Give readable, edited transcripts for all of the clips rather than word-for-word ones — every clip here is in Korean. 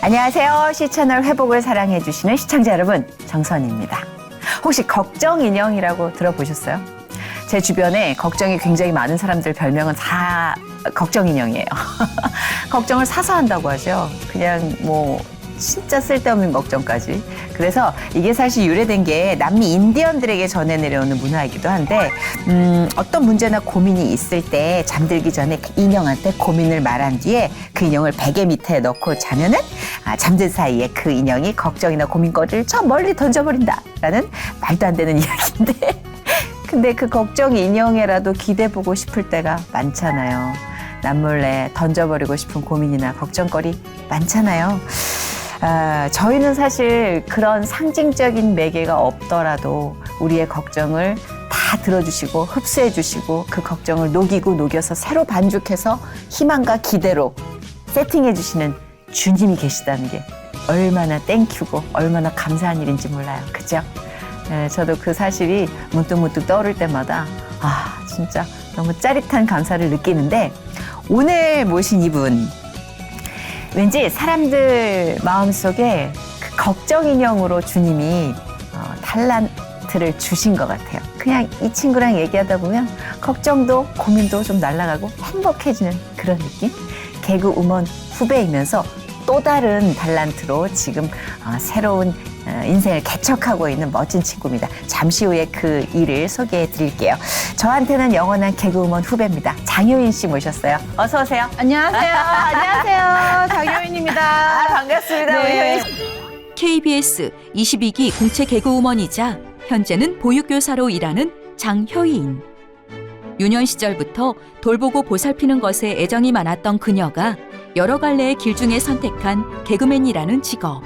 안녕하세요. 시채널 회복을 사랑해주시는 시청자 여러분, 정선입니다. 혹시 걱정 인형이라고 들어보셨어요? 제 주변에 걱정이 굉장히 많은 사람들 별명은 다 걱정 인형이에요. 걱정을 사서 한다고 하죠. 그냥 진짜 쓸데없는 걱정까지. 그래서 이게 사실 유래된 게 남미 인디언들에게 전해 내려오는 문화이기도 한데 어떤 문제나 고민이 있을 때 잠들기 전에 그 인형한테 고민을 말한 뒤에 그 인형을 베개 밑에 넣고 자면은 잠든 사이에 그 인형이 걱정이나 고민거리를 저 멀리 던져버린다라는 말도 안 되는 이야기인데 근데 그 걱정 인형에라도 기대보고 싶을 때가 많잖아요. 남몰래 던져버리고 싶은 고민이나 걱정거리 많잖아요. 저희는 사실 그런 상징적인 매개가 없더라도 우리의 걱정을 다 들어주시고 흡수해주시고 그 걱정을 녹여서 새로 반죽해서 희망과 기대로 세팅해주시는 주님이 계시다는 게 얼마나 땡큐고 얼마나 감사한 일인지 몰라요. 그죠? 저도 그 사실이 문득문득 떠오를 때마다 진짜 너무 짜릿한 감사를 느끼는데 오늘 모신 이분 왠지 사람들 마음속에 그 걱정 인형으로 주님이 탈란트를 주신 것 같아요. 그냥 이 친구랑 얘기하다 보면 걱정도 고민도 좀 날아가고 행복해지는 그런 느낌? 개그우먼 후배이면서 또 다른 달란트로 지금 새로운 인생을 개척하고 있는 멋진 친구입니다. 잠시 후에 그 일을 소개해 드릴게요. 저한테는 영원한 개그우먼 후배입니다. 장효인 씨 모셨어요. 어서 오세요. 안녕하세요. 안녕하세요. 장효인입니다. 반갑습니다. 우리 네. 효인 씨. KBS 22기 공채 개그우먼이자 현재는 보육교사로 일하는 장효인. 유년 시절부터 돌보고 보살피는 것에 애정이 많았던 그녀가 여러 갈래의 길 중에 선택한 개그맨이라는 직업.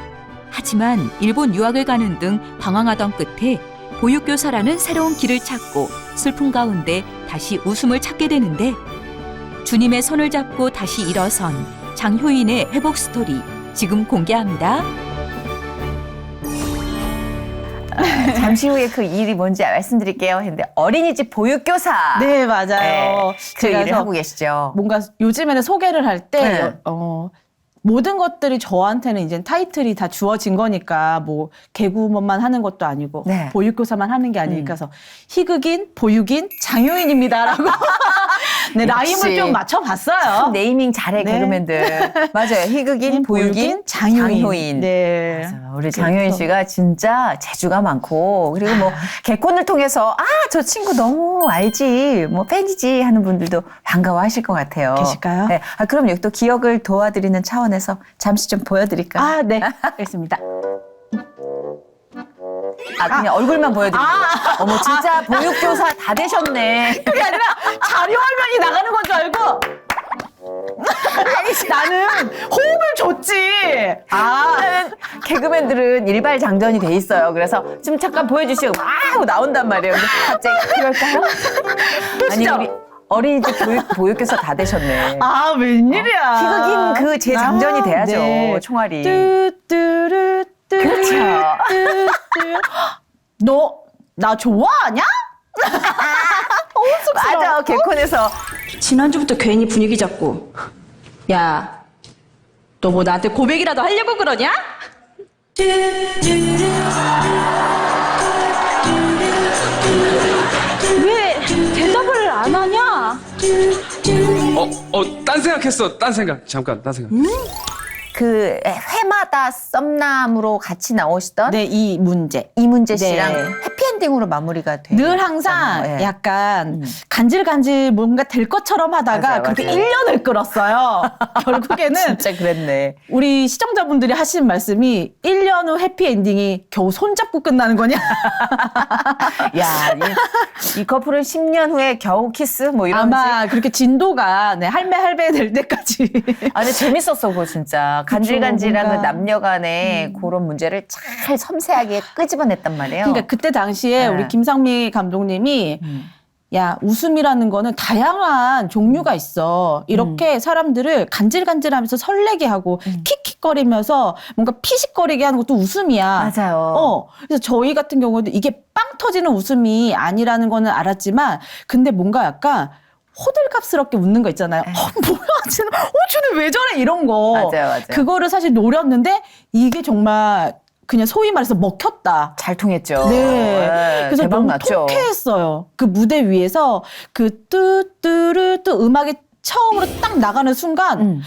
하지만 일본 유학을 가는 등 방황하던 끝에 보육교사라는 새로운 길을 찾고 슬픔 가운데 다시 웃음을 찾게 되는데 주님의 손을 잡고 다시 일어선 장효인의 회복 스토리 지금 공개합니다. 잠시 후에 그 일이 뭔지 말씀드릴게요. 했는데 어린이집 보육교사. 네, 맞아요. 그 일을 그래서 하고 계시죠. 뭔가 요즘에는 소개를 할 때 네. 모든 것들이 저한테는 이제 타이틀이 다 주어진 거니까 개그우먼만 하는 것도 아니고 네. 보육교사만 하는 게 아니니까 그래서 희극인, 보육인, 장효인입니다라고 네, 라임을 좀 맞춰봤어요. 네이밍 잘해 네. 개그맨들. 맞아요. 희극인, 보육인, 장효인. 네. 맞아요. 우리 장효인 씨가 진짜 재주가 많고 그리고 개콘을 통해서 저 친구 너무 알지 팬이지 하는 분들도 반가워하실 것 같아요. 계실까요? 네. 그럼요. 또 기억을 도와드리는 차원에서 잠시 좀 보여드릴까요? 네. 알겠습니다. 그냥 얼굴만 보여드릴게요. 어머 진짜 보육교사 다 되셨네. 그게 아니라 자료 화면이 나가는 건 줄 알고 나는 호흡을 줬지. 개그맨들은 일발장전이 돼 있어요. 그래서 좀 잠깐 보여주시고 막 하고 나온단 말이에요. 근데 갑자기 그럴까요? 아니 우리 어린이집 보육교사 다 되셨네. 웬일이야. 희극인 그 제 장전이 돼야죠. 네. 총알이. 뚜뚜르 그렇죠. 너 나 좋아하냐? 맞아. 개콘에서 지난주부터 괜히 분위기 잡고 야, 너 뭐 나한테 고백이라도 하려고 그러냐? 왜 대답을 안 하냐? 딴 생각했어. 딴 생각. 잠깐, 딴 생각. 그 회마다 썸남으로 같이 나오시던 네, 이 문제. 이문재 씨랑 네. 해피엔딩으로 마무리가 돼요. 늘 항상 약간 간질간질 뭔가 될 것처럼 하다가 맞아요, 그렇게 맞아요. 1년을 끌었어요. 결국에는 진짜 그랬네. 우리 시청자분들이 하신 말씀이 1년 후 해피엔딩이 겨우 손잡고 끝나는 거냐? 야, 이 커플은 10년 후에 겨우 키스 이런 아마 그렇게 진도가 할매 될 때까지. 근데 재밌었어, 그거 진짜. 간질간질한 그 뭔가. 남녀 간의 그런 문제를 잘 섬세하게 끄집어냈단 말이에요. 그러니까 그때 당시에 네. 우리 김상미 감독님이 야, 웃음이라는 거는 다양한 종류가 있어. 이렇게 사람들을 간질간질하면서 설레게 하고 킥킥거리면서 뭔가 피식거리게 하는 것도 웃음이야. 맞아요. 그래서 저희 같은 경우도 이게 빵 터지는 웃음이 아니라는 거는 알았지만 근데 뭔가 약간 호들갑스럽게 웃는 거 있잖아요. 뭐야, 쟤는 왜 저래? 이런 거. 맞아요. 그거를 사실 노렸는데 이게 정말 그냥 소위 말해서 먹혔다. 잘 통했죠. 네. 그래서 대박 너무 났죠. 통쾌했어요. 그 무대 위에서 그 뚜뚜르 뚜 음악이 처음으로 딱 나가는 순간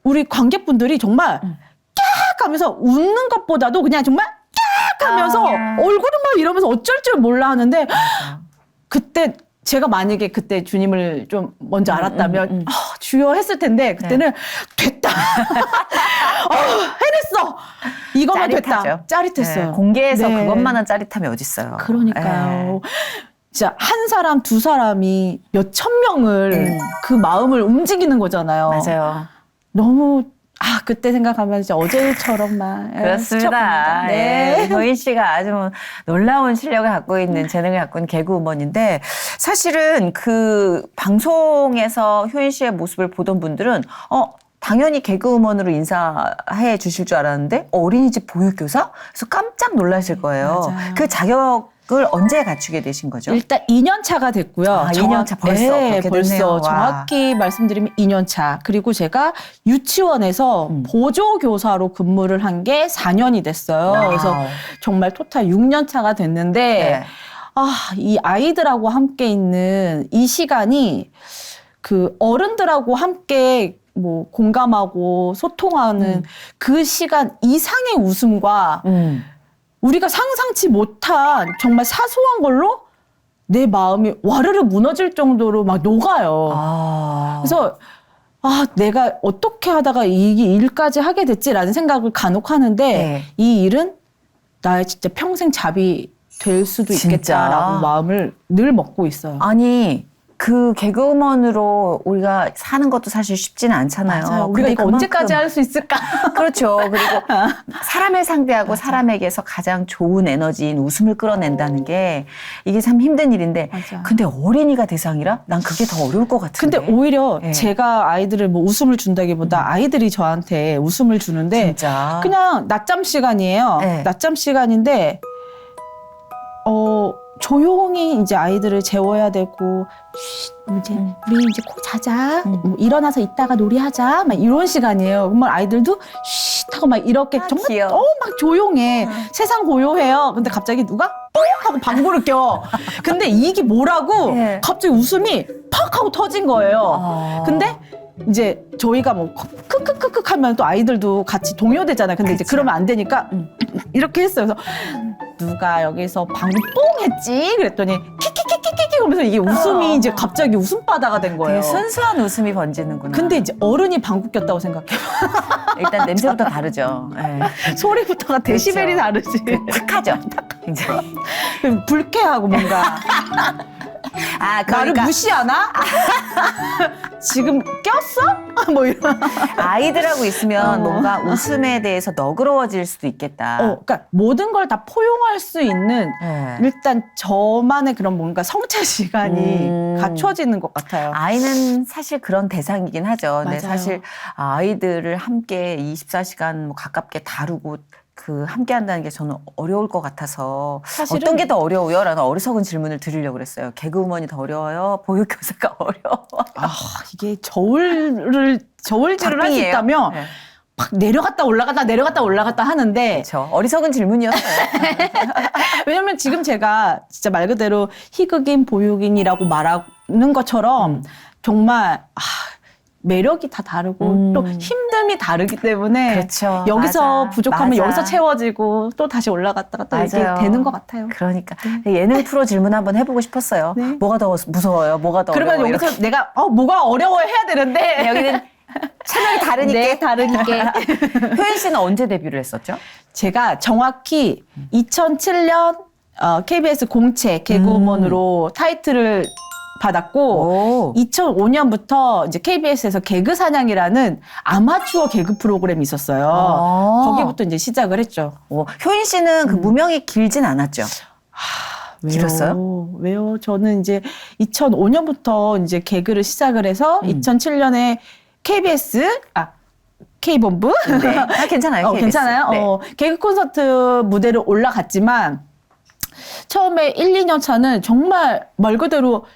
우리 관객분들이 정말 깍 하면서 웃는 것보다도 그냥 정말 깍 하면서 얼굴은 막 이러면서 어쩔 줄 몰라 하는데 그때 제가 만약에 그때 주님을 좀 먼저 알았다면 주여 했을 텐데 그때는 됐다. 해냈어. 이거만 짜릿하죠. 됐다. 짜릿했어요. 네, 공개해서 네. 그것만한 짜릿함이 어딨어요. 그러니까요. 네. 진짜 한 사람 두 사람이 몇천 명을 그 마음을 움직이는 거잖아요. 맞아요. 너무 그때 생각하면 진짜 어제처럼 막 그렇습니다. 네. 효인 씨가 아주 놀라운 실력을 갖고 있는 재능을 갖고 있는 개그우먼인데 사실은 그 방송에서 효인 씨의 모습을 보던 분들은 당연히 개그우먼으로 인사해 주실 줄 알았는데 어린이집 보육교사? 그래서 깜짝 놀라실 거예요. 맞아요. 그 자격을 언제 갖추게 되신 거죠? 일단 2년 차가 됐고요. 2년 차 벌써 네, 그렇게 벌써 됐네요. 와. 정확히 말씀드리면 2년 차. 그리고 제가 유치원에서 보조교사로 근무를 한 게 4년이 됐어요. 와우. 그래서 정말 토탈 6년 차가 됐는데 네. 이 아이들하고 함께 있는 이 시간이 그 어른들하고 함께 뭐 공감하고 소통하는 그 시간 이상의 웃음과 우리가 상상치 못한 정말 사소한 걸로 내 마음이 와르르 무너질 정도로 막 녹아요. 그래서 내가 어떻게 하다가 이 일까지 하게 됐지라는 생각을 간혹 하는데 네. 이 일은 나의 진짜 평생 잡이 될 수도 진짜? 있겠다라고 마음을 늘 먹고 있어요. 아니 그 개그우먼으로 우리가 사는 것도 사실 쉽지는 않잖아요. 맞아요. 우리가 근데 이거 그만큼- 언제까지 할 수 있을까? 그렇죠. 그리고 사람을 상대하고 사람에게서 가장 좋은 에너지인 웃음을 끌어낸다는 게 이게 참 힘든 일인데 맞아. 근데 어린이가 대상이라 난 그게 더 어려울 것 같은데. 근데 오히려 네. 제가 아이들을 뭐 웃음을 준다기보다 아이들이 저한테 웃음을 주는데 진짜. 그냥 낮잠 시간이에요. 네. 낮잠 시간인데 조용히 이제 아이들을 재워야 되고 이제 우리 이제 코 자자 뭐 일어나서 이따가 놀이하자 막 이런 시간이에요. 그러면 아이들도 쉿 하고 막 이렇게 정말 귀여워. 막 조용해. 세상 고요해요. 근데 갑자기 누가 뻥 하고 방구를 껴. 근데 이게 뭐라고 네. 갑자기 웃음이 팍 하고 터진 거예요. 근데 이제 저희가 뭐 크크크크 하면 또 아이들도 같이 동요되잖아요. 근데 이제 그러면 안 되니까 이렇게 했어요. 그래서 누가 여기서 방금 뽕 했지? 그랬더니 키키키키키키 하면서 이게 웃음이 이제 갑자기 웃음바다가 된 거예요. 되게 순수한 웃음이 번지는구나. 근데 이제 어른이 방구 꼈다고 생각해요. 일단 냄새부터 다르죠. 네. 소리부터가 데시벨이 다르지. 탁하죠. 굉장히. 불쾌하고 뭔가 나를 그러니까 무시하나? 지금 꼈어? 뭐 이런. 아이들하고 있으면 뭔가 웃음에 대해서 너그러워질 수도 있겠다. 그러니까 모든 걸 다 포용할 수 있는 네. 일단 저만의 그런 뭔가 성찰 시간이 갖춰지는 것 같아요. 아이는 사실 그런 대상이긴 하죠. 근데 맞아요. 사실 아이들을 함께 24시간 뭐 가깝게 다루고 그 함께 한다는 게 저는 어려울 것 같아서 사실은- 어떤 게 더 어려워요? 라는 어리석은 질문을 드리려고 그랬어요. 개그우먼이 더 어려워요? 보육교사가 어려워? 이게 저울질을 할 수 박빙이에요. 있다면 네. 막 내려갔다 올라갔다 하는데 그렇죠. 어리석은 질문이었어요. 왜냐면 지금 제가 진짜 말 그대로 희극인 보육인이라고 말하는 것처럼 정말 매력이 다 다르고 또 힘듦이 다르기 때문에 그렇죠. 여기서 맞아. 부족하면 맞아. 여기서 채워지고 또 다시 올라갔다가 또 이렇게 맞아요. 되는 것 같아요. 그러니까 예능 프로 질문 한번 해보고 싶었어요. 네. 뭐가 더 무서워요? 뭐가 더 그러면 어려워요? 여기서 내가 뭐가 어려워 해야 되는데 이렇게. 여기는 채널이 다르니까. 네, 다르니까. 효연 씨는 언제 데뷔를 했었죠? 제가 정확히 2007년 KBS 공채 개그우먼으로 타이틀을 받았고 2005년부터 이제 KBS에서 개그 사냥이라는 아마추어 개그 프로그램이 있었어요. 거기부터 이제 시작을 했죠. 효인 씨는 그 무명이 길진 않았죠? 길었어요? 왜요? 저는 이제 2005년부터 이제 개그를 시작을 해서 2007년에 KBS K본부 네. 괜찮아요. KBS. 괜찮아요. 네. 개그 콘서트 무대를 올라갔지만 처음에 1, 2년 차는 정말 말 그대로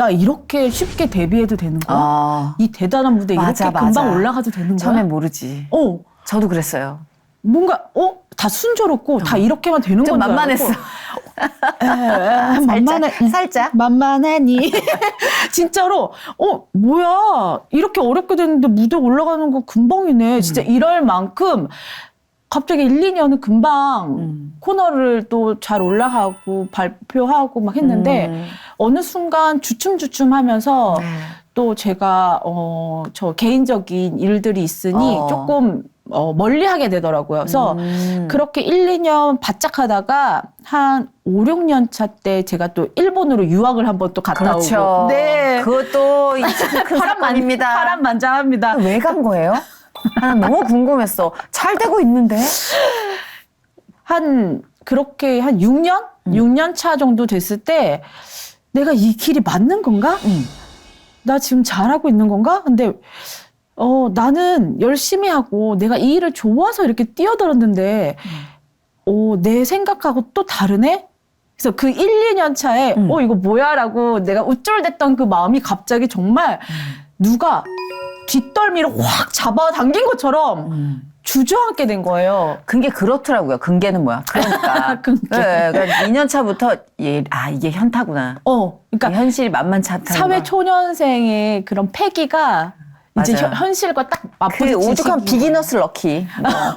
나 이렇게 쉽게 데뷔해도 되는 거야? 이 대단한 무대 맞아, 이렇게 맞아. 금방 올라가도 되는 거야? 처음엔 모르지. 저도 그랬어요. 뭔가 다 순조롭고 다 이렇게만 되는 좀 건 줄 만만했어. 살짝. 만만하니 진짜로 뭐야 이렇게 어렵게 됐는데 무대 올라가는 거 금방이네. 진짜 이럴 만큼 갑자기 1, 2년은 금방 코너를 또 잘 올라가고 발표하고 막 했는데 어느 순간 주춤주춤 하면서 또 제가 저 개인적인 일들이 있으니 조금 멀리 하게 되더라고요. 그래서 그렇게 1, 2년 바짝 하다가 한 5, 6년 차 때 제가 또 일본으로 유학을 한번 또 갔다 그렇죠. 오고. 네. 그것도 큰 사건입니다. 파란만장합니다. 왜 간 거예요? 난 너무 궁금했어. 잘 되고 있는데? 그렇게 한 6년? 6년 차 정도 됐을 때 내가 이 길이 맞는 건가? 나 지금 잘하고 있는 건가? 근데 나는 열심히 하고 내가 이 일을 좋아서 이렇게 뛰어들었는데 내 생각하고 또 다르네? 그래서 그 1, 2년 차에 이거 뭐야? 라고 내가 우쭐댔던 그 마음이 갑자기 정말 누가 뒷덜미를 확 잡아당긴 것처럼 주저앉게 된 거예요. 근게 그렇더라고요. 근게는 뭐야? 그러니까. 근게. 네, 그러니까 2년 차부터 이게 현타구나. 그러니까 현실이 만만치 않다는 사회 거. 초년생의 그런 패기가 이제 맞아요. 현실과 딱 그 맞부딪히는 오죽한 비기너스 럭키.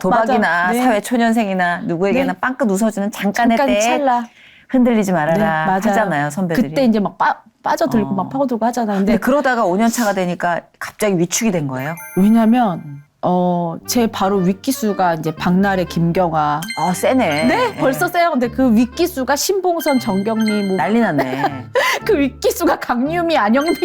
도박이나 맞아. 네. 사회 초년생이나 누구에게나 네. 빵긋 웃어주는 잠깐의 잠깐 때에 찰나. 흔들리지 말아라 네, 맞아요. 하잖아요, 선배들이. 그때 이제 막 빠져들고 막 파고들고 하잖아요. 근데 근데 그러다가 5년 차가 되니까 갑자기 위축이 된 거예요. 왜냐면 제 바로 윗기수가 이제 박나래, 김경아. 세네. 네, 벌써 세요. 근데 그 윗기수가 신봉선, 정경미, 뭐 난리 났네. 그 윗기수가 강유미, 안영미.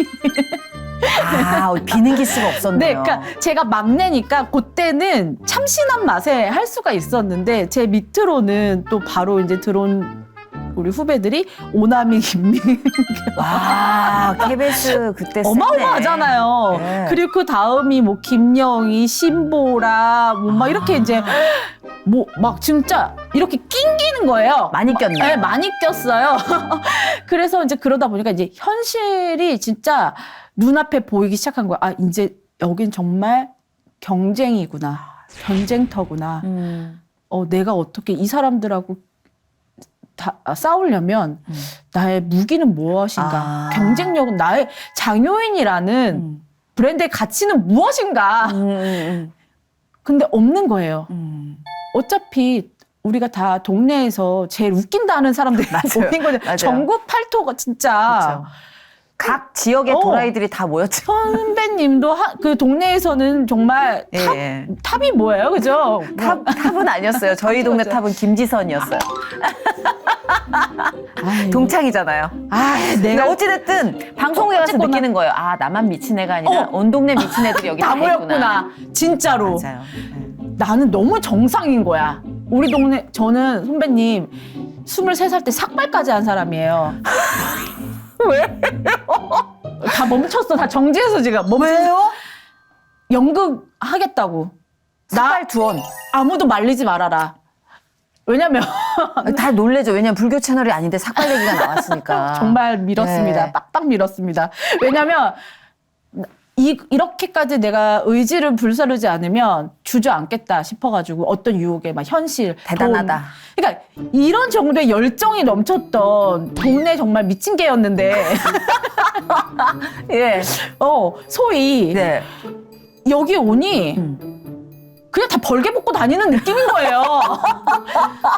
비는 기수가 네, 없었네요. 그러니까 제가 막내니까 그때는 참신한 맛에 할 수가 있었는데 제 밑으로는 또 바로 이제 들어온 우리 후배들이 오나미, 김민경. 와, KBS 그때 셌네. 어마어마하잖아요. 네. 그리고 그 다음이 뭐 김영희, 신보라, 뭐 막 이렇게 이제 뭐 막 진짜 이렇게 낑기는 거예요. 많이 꼈네. 네, 많이 꼈어요. 그래서 이제 그러다 보니까 이제 현실이 진짜 눈앞에 보이기 시작한 거야. 이제 여긴 정말 경쟁이구나. 전쟁터구나. 내가 어떻게 이 사람들하고 싸우려면 나의 무기는 무엇인가? 경쟁력은 나의 장효인이라는 브랜드의 가치는 무엇인가? 근데 없는 거예요. 어차피 우리가 다 동네에서 제일 웃긴다는 사람들이 모인 거죠. 맞아요. 전국 팔도가 진짜. 그렇죠. 각 지역의 도라이들이 다 모였죠. 선배님도 그 동네에서는 정말 예. 탑이 뭐예요, 그죠? 탑은 아니었어요. 저희 동네 맞아. 탑은 김지선이었어요. 동창이잖아요. 내가 어찌됐든 방송에 가서 어쨌거나. 느끼는 거예요. 나만 미친 애가 아니라 온 동네 미친 애들이 여기 다 다 모였구나. 진짜로. 맞아요. 나는 너무 정상인 거야. 우리 동네, 저는 선배님 23살 때 삭발까지 한 사람이에요. 왜? 다 멈췄어. 다 정지해서 지금. 왜요? 연극 하겠다고. 삭발 두원. 아무도 말리지 말아라. 왜냐면 다 놀래죠. 왜냐면 불교 채널이 아닌데 삭발 얘기가 나왔으니까. 정말 밀었습니다. 네. 빡빡 밀었습니다. 왜냐면 이렇게까지 내가 의지를 불사르지 않으면 주저앉겠다 싶어가지고 어떤 유혹에 막 현실 대단하다. 돈. 그러니까 이런 정도의 열정이 넘쳤던 동네 정말 미친 개였는데 예. 소위 네. 여기 오니 그냥 다 벌게 벗고 다니는 느낌인 거예요.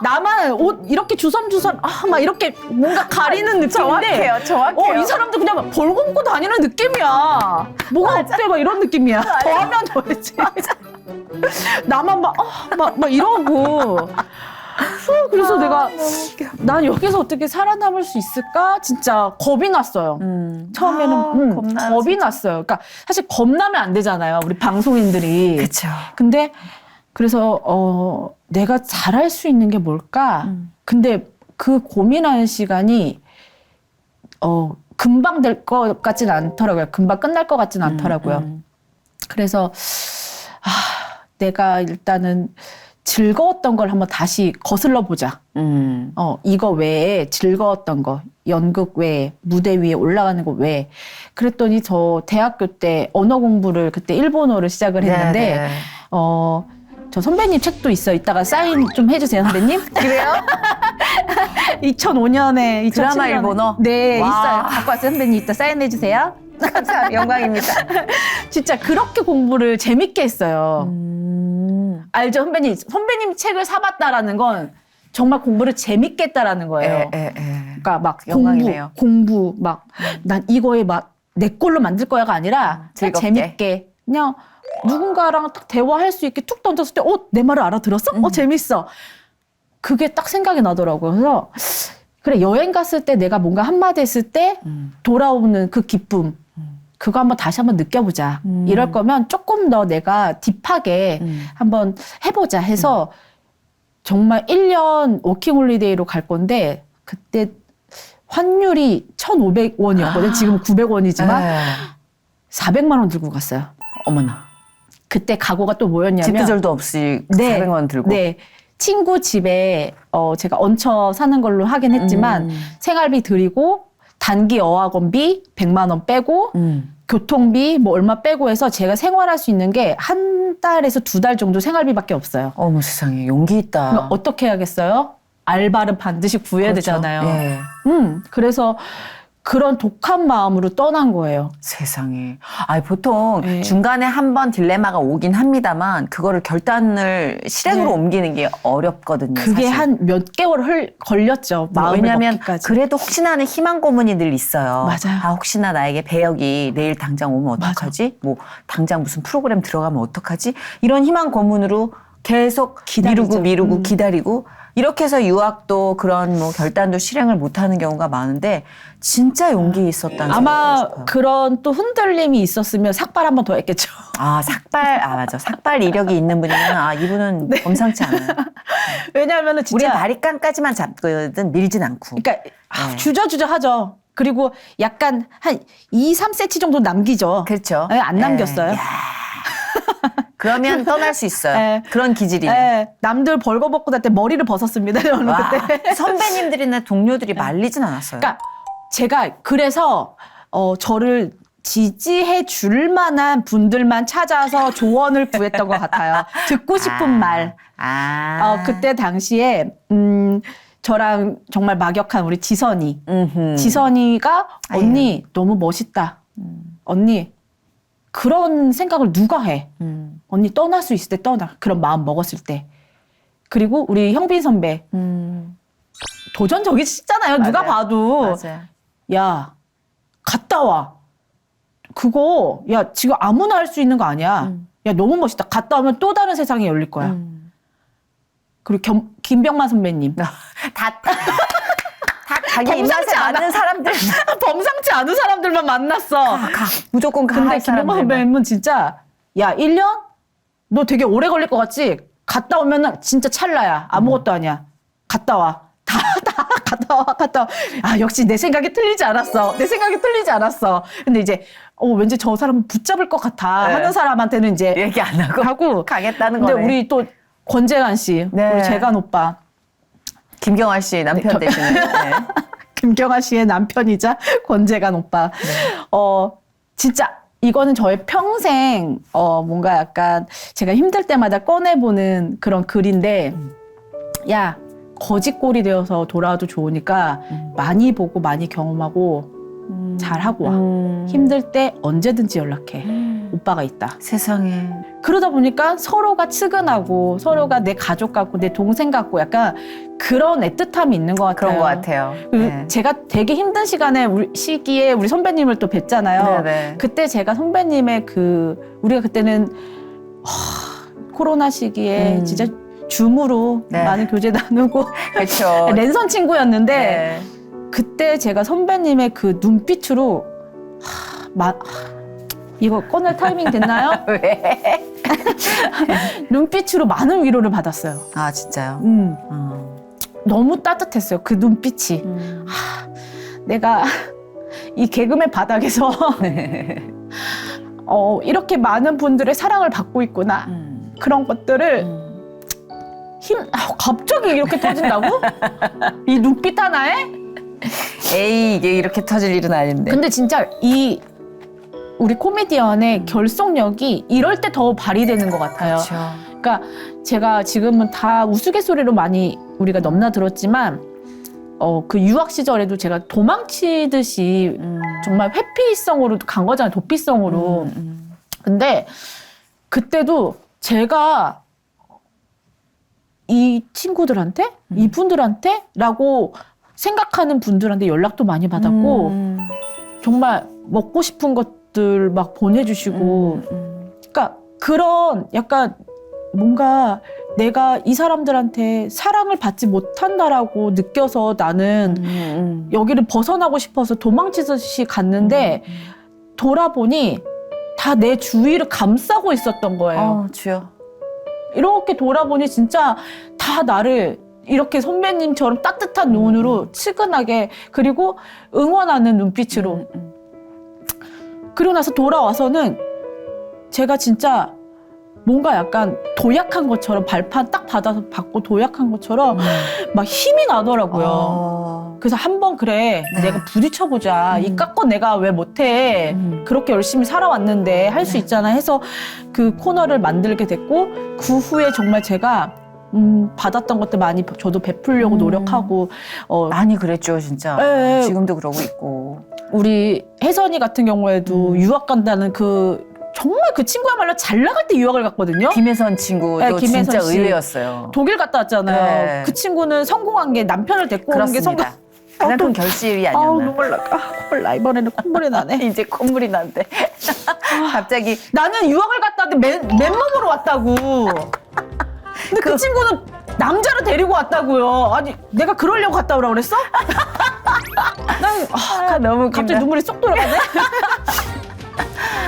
나만 옷 이렇게 주섬주섬 막 이렇게 뭔가 가리는 느낌인데 정확해요. 이 사람도 그냥 벌고 벗고 다니는 느낌이야. 뭐가 어때? 막 이런 느낌이야. 더하면 더했지. 나만 막 이러고. 그래서 내가 난 여기서 어떻게 살아남을 수 있을까? 진짜 겁이 났어요. 처음에는 겁이 났어요. 그러니까 사실 겁나면 안 되잖아요. 우리 방송인들이. 그렇죠. 근데 그래서 내가 잘할 수 있는 게 뭘까? 근데 그 고민하는 시간이 금방 될 것 같지는 않더라고요. 금방 끝날 것 같지는 않더라고요. 그래서 내가 일단은 즐거웠던 걸 한번 다시 거슬러 보자. 이거 외에 즐거웠던 거, 연극 외에, 무대 위에 올라가는 거 외에. 그랬더니 저 대학교 때 언어 공부를 그때 일본어를 시작을 했는데, 네네. 저 선배님 책도 있어요. 이따가 사인 좀 해주세요, 선배님. 그래요? 2005년에, 2007년에. 드라마 일본어? 네, 와. 있어요. 갖고 왔어요, 선배님. 이따 사인해주세요. 감사합니다. 영광입니다. 진짜 그렇게 공부를 재밌게 했어요. 알죠, 선배님? 선배님 책을 사봤다라는 건 정말 공부를 재밌게 했다라는 거예요. 그러니까 막 영광이네요. 공부 막 난 이거에 막 내 걸로 만들 거야가 아니라 그냥 즐겁게. 재밌게 그냥 누군가랑 딱 대화할 수 있게 툭 던졌을 때 내 말을 알아들었어? 재밌어. 그게 딱 생각이 나더라고요. 그래서 그래, 여행 갔을 때 내가 뭔가 한마디 했을 때 돌아오는 그 기쁨, 그거 한번 다시 한번 느껴보자. 이럴 거면 조금 더 내가 딥하게 한번 해보자 해서 정말 1년 워킹홀리데이로 갈 건데 그때 환율이 1,500원이었거든요. 지금 900원이지만 400만 원 들고 갔어요. 어머나. 그때 각오가 또 뭐였냐면 집두절도 없이 400원 들고. 네. 친구 집에 제가 얹혀 사는 걸로 하긴 했지만 생활비 드리고 단기 어학원비 100만 원 빼고 교통비 뭐 얼마 빼고 해서 제가 생활할 수 있는 게 한 달에서 2달 정도 생활비밖에 없어요. 어머 세상에 용기 있다. 그럼 어떻게 해야겠어요? 알바를 반드시 구해야 그렇죠. 되잖아요. 예. 그래서 그런 독한 마음으로 떠난 거예요. 세상에. 아니, 보통 네. 중간에 한 번 딜레마가 오긴 합니다만, 그거를 결단을 실행으로 네. 옮기는 게 어렵거든요. 그게 사실. 한 몇 개월 걸렸죠. 마음을 왜냐하면 먹기까지. 그래도 혹시나 하는 희망 고문이 늘 있어요. 맞아요. 아, 혹시나 나에게 배역이 내일 당장 오면 어떡하지? 뭐 당장 무슨 프로그램 들어가면 어떡하지? 이런 희망 고문으로 계속 기다리죠. 미루고 기다리고 이렇게 해서 유학도 그런 뭐 결단도 실행을 못하는 경우가 많은데 진짜 용기 있었다는 아마 생각이 싶어요. 그런 또 흔들림이 있었으면 삭발 한 번 더 했겠죠. 아, 맞아. 삭발 이력이 있는 분이면 이분은 범상치 않아요. 왜냐하면은 우리 진짜 다리깡까지만 잡거든 밀진 않고. 그러니까 네. 주저주저 하죠. 그리고 약간 한 2, 3cm 정도 남기죠. 그렇죠. 네, 안 남겼어요. 야. 그러면 떠날 수 있어요. 네. 그런 기질이네. 네, 남들 벌거벗고 다닐 때 머리를 벗었습니다. 저는 와, 그때. 선배님들이나 동료들이 말리진 않았어요. 그러니까 제가 그래서 저를 지지해 줄 만한 분들만 찾아서 조언을 구했던 것 같아요. 듣고 싶은 말. 그때 당시에 저랑 정말 막역한 우리 지선이. 지선이가 언니 너무 멋있다. 언니 그런 생각을 누가 해? 언니 떠날 수 있을 때 떠나. 그런 마음 먹었을 때. 그리고 우리 형빈 선배. 도전적이시잖아요. 누가 맞아요. 봐도. 맞아요. 야, 갔다 와. 그거, 야, 지금 아무나 할 수 있는 거 아니야. 야, 너무 멋있다. 갔다 오면 또 다른 세상이 열릴 거야. 그리고 김병만 선배님. 다 자기 입맛에 맞는 사람들 범상치 않은 사람들만 만났어. 무조건 가. 근데 김병만 선배님은 진짜, 야, 1년? 너 되게 오래 걸릴 것 같지? 갔다 오면은 진짜 찰나야. 아무것도 아니야. 갔다 와. 갔다 와. 아, 역시 내 생각이 틀리지 않았어. 근데 이제, 왠지 저 사람은 붙잡을 것 같아. 네. 하는 사람한테는 이제 얘기 안 하고 가겠다는 근데 거네. 우리 또 권재관 씨, 네. 우리 재관 오빠. 김경아 씨 남편 되시는. 네. 김경아 씨의 남편이자 권재관 오빠. 진짜 이거는 저의 평생 뭔가 약간 제가 힘들 때마다 꺼내보는 그런 글인데 야, 거짓골이 되어서 돌아와도 좋으니까 많이 보고 많이 경험하고 잘하고 와. 힘들 때 언제든지 연락해. 오빠가 있다. 세상에. 그러다 보니까 서로가 측은하고 서로가 내 가족 같고 내 동생 같고 약간 그런 애틋함이 있는 것 같아요. 그런 것 같아요. 그리고 네. 제가 되게 힘든 시기에 우리 선배님을 또 뵀잖아요. 네네. 그때 제가 선배님의 우리가 그때는 코로나 시기에 진짜 줌으로 네. 많은 교제 나누고 그렇죠. 랜선 친구였는데 네. 그때 제가 선배님의 그 눈빛으로 이거 꺼낼 타이밍 됐나요? 왜? 눈빛으로 많은 위로를 받았어요. 아 진짜요? 너무 따뜻했어요. 그 눈빛이. 내가 이 개그맨 바닥에서 이렇게 많은 분들의 사랑을 받고 있구나. 그런 것들을 갑자기 이렇게 터진다고? 이 눈빛 하나에? 에이, 이게 이렇게 터질 일은 아닌데. 근데 진짜 우리 코미디언의 결속력이 이럴 때 더 발휘되는 것 같아요. 그렇죠. 그러니까 제가 지금은 다 우스갯소리로 많이 우리가 넘나들었지만 그 유학 시절에도 제가 도망치듯이 정말 회피성으로 간 거잖아요. 도피성으로. 근데 그때도 제가 이 친구들한테 이분들한테 라고 생각하는 분들한테 연락도 많이 받았고 정말 먹고 싶은 것들 막 보내주시고 그러니까 그런 약간 뭔가 내가 이 사람들한테 사랑을 받지 못한다라고 느껴서 나는 여기를 벗어나고 싶어서 도망치듯이 갔는데 돌아보니 다 내 주위를 감싸고 있었던 거예요. 주여. 이렇게 돌아보니 진짜 다 나를 이렇게 선배님처럼 따뜻한 눈으로 측은하게 그리고 응원하는 눈빛으로 그러고 나서 돌아와서는 제가 진짜 뭔가 약간 도약한 것처럼 발판 딱 받아서 받고 도약한 것처럼 막 힘이 나더라고요. 그래서 한번 그래 내가 부딪혀보자. 이 깎고 내가 왜 못해. 그렇게 열심히 살아왔는데 할 수 있잖아 해서 그 코너를 만들게 됐고 그 후에 정말 제가 받았던 것들 많이 저도 베풀려고 노력하고 많이 그랬죠, 진짜. 네. 지금도 그러고 있고. 우리 혜선이 같은 경우에도 유학 간다는 정말 그 친구야말로 잘 나갈 때 유학을 갔거든요. 김혜선 친구도 네, 김혜선 진짜 씨. 의외였어요. 독일 갔다 왔잖아요. 네. 그 친구는 성공한 게 남편을 데리고 온 게 성공. 그렇습니다. 가장 큰 결실이 아우 아니었나. 눈물 나. 콧물 나. 이번에는 콧물이 나네. 이제 콧물이 난대. 갑자기 나는 유학을 갔다 왔는데 맨몸으로 왔다고. 근데 그 친구는 남자를 데리고 왔다고요. 아니 내가 그러려고 갔다 오라고 그랬어? 난 너무 갑자기 눈물이 쏙 돌아가네.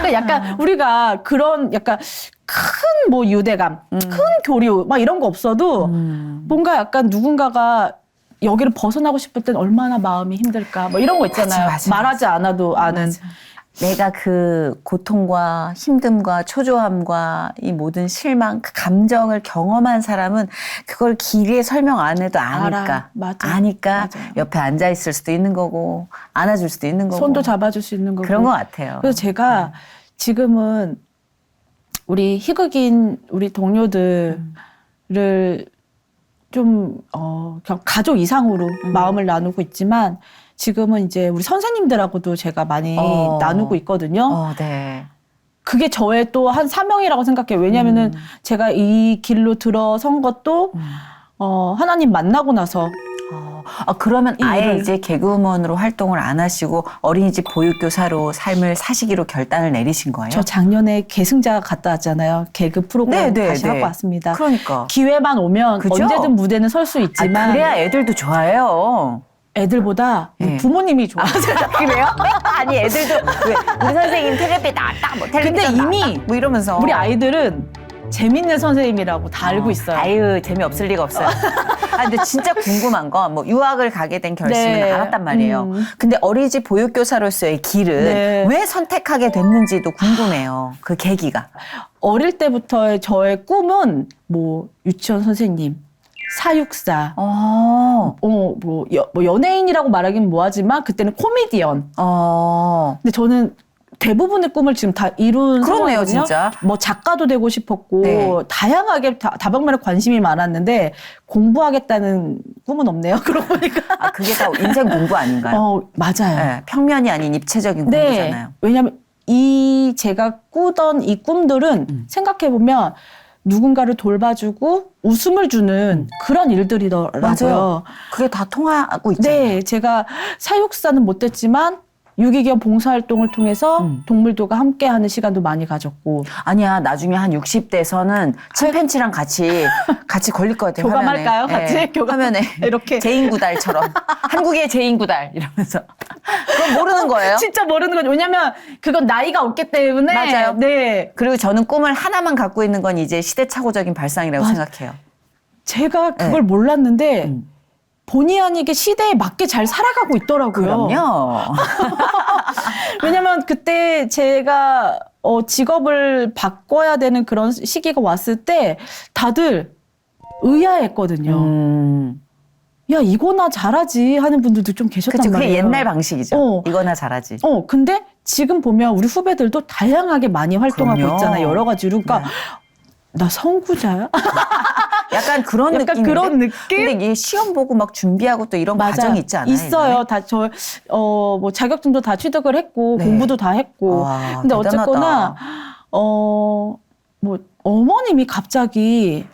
그러니까 약간 우리가 그런 약간 큰 뭐 유대감, 큰 교류 막 이런 거 없어도 뭔가 약간 누군가가 여기를 벗어나고 싶을 땐 얼마나 마음이 힘들까 뭐 이런 거 있잖아요. 맞아. 말하지 않아도 아는. 내가 그 고통과 힘듦과 초조함과 이 모든 실망, 그 감정을 경험한 사람은 그걸 길게 설명 안 해도 아니까. 알아. 맞아. 아니까 맞아요. 옆에 앉아 있을 수도 있는 거고 안아줄 수도 있는 거고. 손도 잡아줄 수 있는 거고. 그런 것 같아요. 그래서 제가 지금은 우리 희극인 우리 동료들을 좀 그냥 가족 이상으로 마음을 나누고 있지만 지금은 이제 우리 선생님들하고도 제가 많이 나누고 있거든요. 네. 그게 저의 또 한 사명이라고 생각해요. 왜냐면은 제가 이 길로 들어선 것도 하나님 만나고 나서 그러면 아예 일을. 이제 개그우먼으로 활동을 안 하시고 어린이집 보육교사로 삶을 사시기로 결단을 내리신 거예요? 저 작년에 계승자 갔다 왔잖아요. 개그 프로그램 다시 하고 왔습니다. 그러니까. 기회만 오면 그죠? 언제든 무대는 설 수 있지만 그래야 애들도 좋아해요. 애들보다 우리 예. 부모님이 좋아요. 그래요? 아니 애들도 왜 우리 선생님 텔레비 나왔다 뭐 근데 텔레비전 이미 나왔다, 뭐 이러면서 우리 아이들은 재밌는 선생님이라고 다 알고 있어요. 아유 재미없을 리가 없어요. 근데 진짜 궁금한 건 뭐 유학을 가게 된 결심은 네. 알았단 말이에요. 근데 어린이집 보육교사로서의 길은 네. 왜 선택하게 됐는지도 궁금해요. 그 계기가. 어릴 때부터의 저의 꿈은 뭐 유치원 선생님, 사육사, 뭐 연예인이라고 말하기는 뭐하지만 그때는 코미디언. 근데 저는 대부분의 꿈을 지금 다 이룬 그렇네요, 상황이거든요. 진짜. 뭐 작가도 되고 싶었고 네. 다양하게 다방면에 관심이 많았는데 공부하겠다는 꿈은 없네요. 그러고 보니까. 그게 다 인생 공부 아닌가요? 맞아요. 네, 평면이 아닌 입체적인 네. 공부잖아요. 왜냐하면 제가 꾸던 이 꿈들은 생각해보면 누군가를 돌봐주고 웃음을 주는 그런 일들이더라고요. 맞아요. 그게 다 통하고 있잖아요. 네, 제가 사육사는 못됐지만 유기견 봉사활동을 통해서 동물들과 함께하는 시간도 많이 가졌고. 아니야, 나중에 한 60대에서는 침팬지랑 같이 걸릴 것 같아요. 교감할까요? 화면에. 같이? 네, 교감. 화면에 이렇게. 제인구달처럼 한국의 제인구달 이러면서 그건 모르는 거예요. 진짜 모르는 거죠. 왜냐면 그건 나이가 없기 때문에. 맞아요. 네. 그리고 저는 꿈을 하나만 갖고 있는 건 이제 시대착오적인 발상이라고 맞아. 생각해요. 제가 그걸 네. 몰랐는데 본의 아니게 시대에 맞게 잘 살아가고 있더라고요. 그럼요. 왜냐면 그때 제가 직업을 바꿔야 되는 그런 시기가 왔을 때 다들 의아했거든요. 야, 이거나 잘하지 하는 분들도 좀 계셨단 그쵸, 말이에요. 그게 옛날 방식이죠. 이거나 잘하지. 근데 지금 보면 우리 후배들도 다양하게 많이 활동하고 그럼요. 있잖아요. 여러 가지로. 그러니까 네. 나 선구자야? 약간 그런 약간 느낌인데. 그런 느낌? 근데 이 시험 보고 막 준비하고 또 이런 과정이 있지 않아요? 있어요. 다 뭐 자격증도 다 취득을 했고 네. 공부도 다 했고. 와, 근데 대단하다. 어쨌거나 뭐 어머님이 갑자기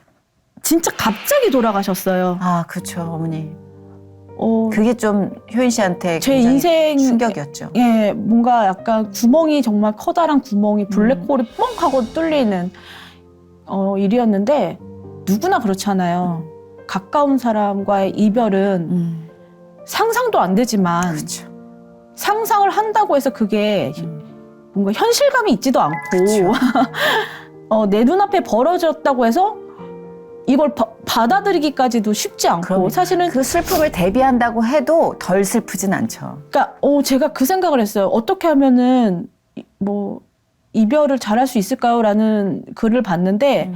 진짜 갑자기 돌아가셨어요. 아, 그렇죠, 어머니. 어, 그게 좀 효인 씨한테 제 굉장히 인생 충격이었죠. 예, 뭔가 약간 구멍이 정말 커다란 구멍이 블랙홀이 뻥 하고 뚫리는 일이었는데 누구나 그렇잖아요. 가까운 사람과의 이별은 상상도 안 되지만 그렇죠. 상상을 한다고 해서 그게 뭔가 현실감이 있지도 않고 그쵸. 내 눈앞에 벌어졌다고 해서 이걸 받아들이기까지도 쉽지 않고 그럼요. 사실은 그 슬픔을 대비한다고 해도 덜 슬프진 않죠. 그러니까 제가 그 생각을 했어요. 어떻게 하면은 뭐 이별을 잘할 수 있을까요?라는 글을 봤는데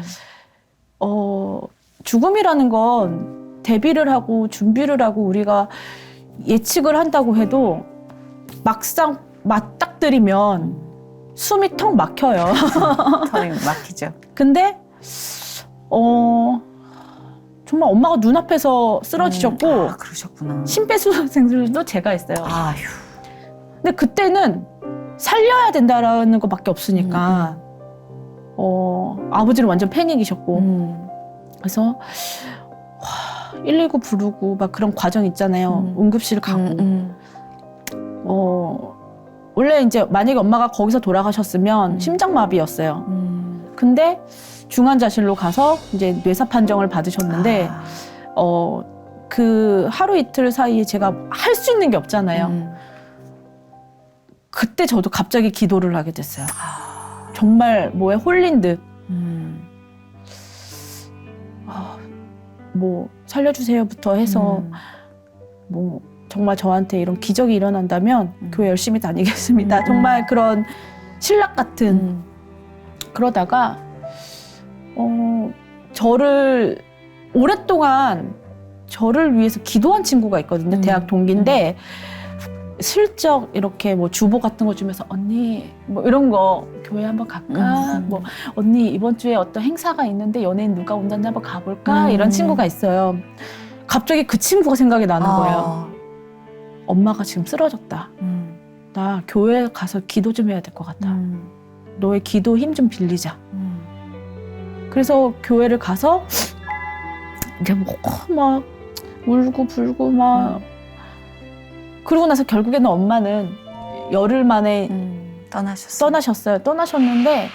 죽음이라는 건 대비를 하고 준비를 하고 우리가 예측을 한다고 해도 막상 맞닥뜨리면 숨이 턱 막혀요. 털이 막히죠. 근데 정말 엄마가 눈앞에서 쓰러지셨고 아, 그러셨구나. 심폐소생술도 제가 했어요. 아휴. 근데 그때는 살려야 된다라는 것밖에 없으니까 아버지는 완전 패닉이셨고 그래서 119 부르고 막 그런 과정 있잖아요. 응급실 가고 원래 이제 만약에 엄마가 거기서 돌아가셨으면 심장마비였어요. 근데 중환자실로 가서 이제 뇌사 판정을 받으셨는데 그 하루 이틀 사이에 제가 할 수 있는 게 없잖아요. 그때 저도 갑자기 기도를 하게 됐어요. 정말 뭐에 홀린 듯. 뭐 살려주세요부터 해서 뭐 정말 저한테 이런 기적이 일어난다면 교회 열심히 다니겠습니다. 정말 그런 신락 같은 그러다가 저를 오랫동안 저를 위해서 기도한 친구가 있거든요. 대학 동기인데 슬쩍 이렇게 뭐 주보 같은 거 주면서 언니 뭐 이런 거 교회 한번 갈까? 뭐 언니 이번 주에 어떤 행사가 있는데 연예인 누가 온다는데 한번 가볼까? 이런 친구가 있어요. 갑자기 그 친구가 생각이 나는 거예요. 엄마가 지금 쓰러졌다. 나 교회 가서 기도 좀 해야 될 것 같다. 너의 기도 힘 좀 빌리자. 그래서 교회를 가서 이제 막 울고 불고 막 그러고 나서 결국에는 엄마는 열흘 만에 떠나셨어요. 떠나셨는데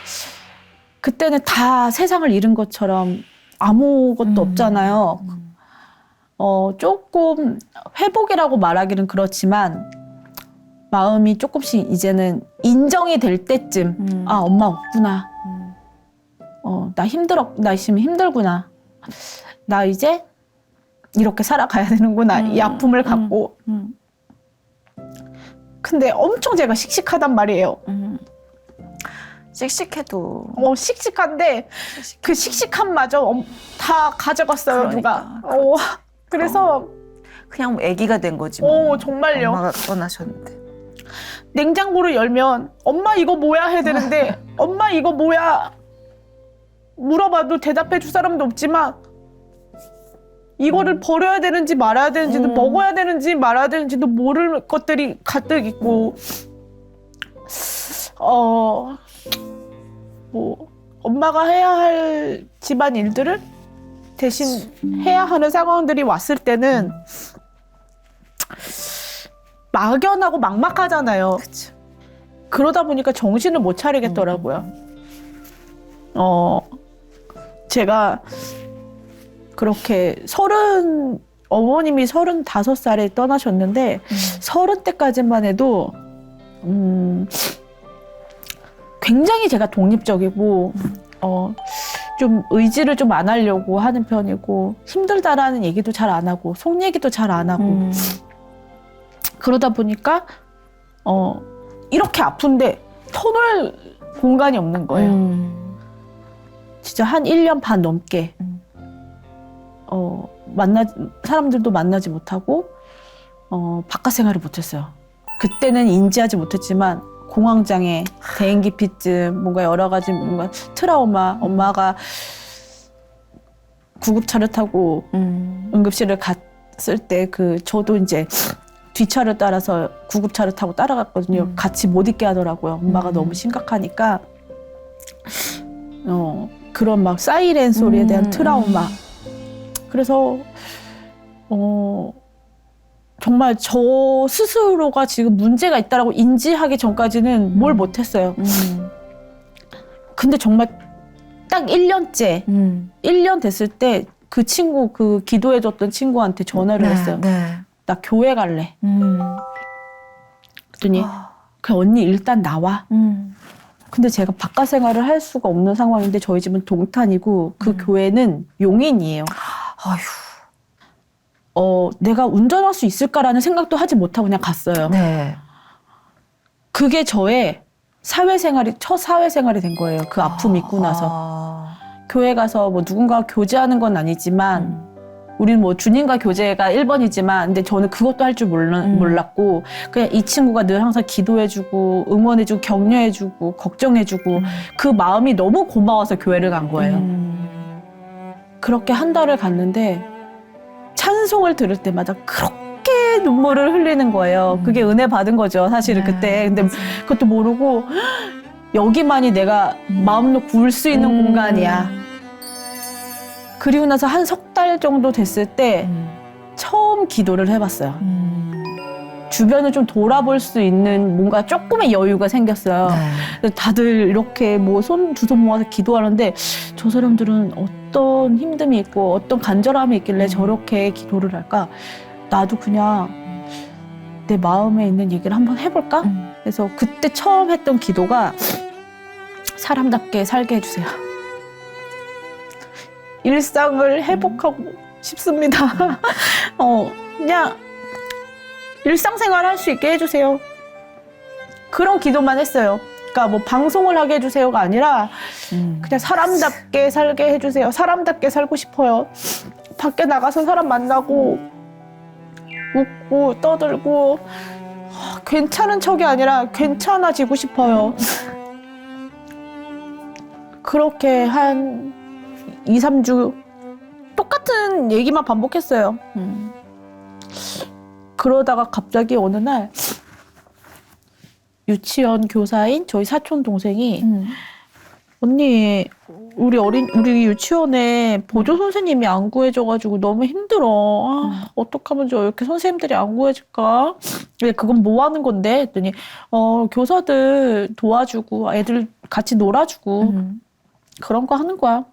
그때는 다 세상을 잃은 것처럼 아무것도 없잖아요. 조금 회복이라고 말하기는 그렇지만 마음이 조금씩 이제는 인정이 될 때쯤 아 엄마 없구나. 나 지금 힘들구나. 나 이제 이렇게 살아가야 되는구나. 이 아픔을 갖고. 근데 엄청 제가 씩씩하단 말이에요. 씩씩해도. 씩씩한데 그 씩씩함마저 다 가져갔어요. 그러니까, 누가. 그래서 그냥 애기가 된 거지 뭐. 정말요. 엄마가 떠나셨는데. 냉장고를 열면 엄마 이거 뭐야 해야 되는데 엄마 이거 뭐야 물어봐도 대답해 줄 사람도 없지만 이거를 버려야 되는지 말아야 되는지도 먹어야 되는지 말아야 되는지도 모를 것들이 가득 있고 뭐 엄마가 해야 할 집안 일들을 대신 해야 하는 상황들이 왔을 때는 막연하고 막막하잖아요. 그쵸. 그러다 보니까 정신을 못 차리겠더라고요. 제가 그렇게 어머님이 35살에 떠나셨는데 30대까지만 해도 굉장히 제가 독립적이고 좀 의지를 좀 안 하려고 하는 편이고 힘들다라는 얘기도 잘 안 하고 속 얘기도 잘 안 하고 그러다 보니까 이렇게 아픈데 터널 공간이 없는 거예요. 진짜 한 1년 반 넘게 사람들도 만나지 못하고 바깥 생활을 못했어요. 그때는 인지하지 못했지만 공황장애, 대인기피증, 뭔가 여러 가지 뭔가 트라우마, 엄마가 구급차를 타고 응급실을 갔을 때 저도 이제 뒷차를 따라서 구급차를 타고 따라갔거든요. 같이 못 있게 하더라고요. 엄마가 너무 심각하니까 그런 막 사이렌 소리에 대한 트라우마. 그래서 정말 저 스스로가 지금 문제가 있다라고 인지하기 전까지는 뭘 못했어요. 근데 정말 딱 1년째, 1년 됐을 때 그 친구, 그 기도해줬던 친구한테 전화를 했어요. 나 교회 갈래. 그랬더니 그냥 언니 일단 나와. 근데 제가 바깥 생활을 할 수가 없는 상황인데 저희 집은 동탄이고 그 교회는 용인이에요. 아휴. 내가 운전할 수 있을까라는 생각도 하지 못하고 그냥 갔어요. 네. 그게 저의 첫 사회생활이 된 거예요. 그 아픔 있고 나서. 교회 가서 뭐 누군가와 교제하는 건 아니지만 우리는 뭐 주님과 교제가 1번이지만 근데 저는 그것도 할 줄 몰랐고 그냥 이 친구가 늘 항상 기도해주고 응원해주고 격려해주고 걱정해주고 그 마음이 너무 고마워서 교회를 간 거예요. 그렇게 한 달을 갔는데 찬송을 들을 때마다 그렇게 눈물을 흘리는 거예요. 그게 은혜 받은 거죠, 사실은 그때. 근데 그것도 모르고 여기만이 내가 마음로 구울 수 있는 공간이야. 그리고 나서 한 석 달 정도 됐을 때 처음 기도를 해봤어요. 주변을 좀 돌아볼 수 있는 뭔가 조금의 여유가 생겼어요. 네. 다들 이렇게 뭐 손 두 손 모아서 기도하는데 저 사람들은 어떤 힘듦이 있고 어떤 간절함이 있길래 저렇게 기도를 할까? 나도 그냥 내 마음에 있는 얘기를 한번 해볼까? 그래서 그때 처음 했던 기도가 사람답게 살게 해주세요. 일상을 회복하고 싶습니다. 그냥 일상생활 할 수 있게 해주세요. 그런 기도만 했어요. 그러니까 뭐 방송을 하게 해주세요가 아니라 그냥 사람답게 살게 해주세요. 사람답게 살고 싶어요. 밖에 나가서 사람 만나고 웃고 떠들고 괜찮은 척이 아니라 괜찮아지고 싶어요. 그렇게 한 2, 3주 똑같은 얘기만 반복했어요. 그러다가 갑자기 어느 날 유치원 교사인 저희 사촌 동생이 언니 우리 유치원에 보조 선생님이 안 구해져가지고 너무 힘들어. 어떡하면 이렇게 선생님들이 안 구해질까? 근데 그건 뭐 하는 건데? 했더니 교사들 도와주고 애들 같이 놀아주고 그런 거 하는 거야.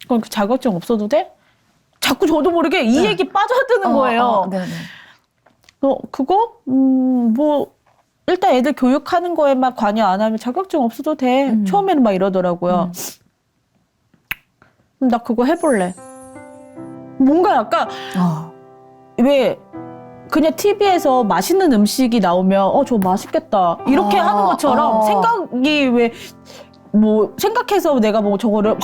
그건 자격증 없어도 돼? 자꾸 저도 모르게 이 얘기 빠져드는 거예요. 네네. 그거? 뭐 일단 애들 교육하는 거에만 관여 안 하면 자격증 없어도 돼. 처음에는 막 이러더라고요. 그럼 나 그거 해볼래. 뭔가 약간 왜 그냥 TV에서 맛있는 음식이 나오면 저거 맛있겠다 이렇게 하는 것처럼 생각이 왜 뭐 생각해서 내가 뭐 저거를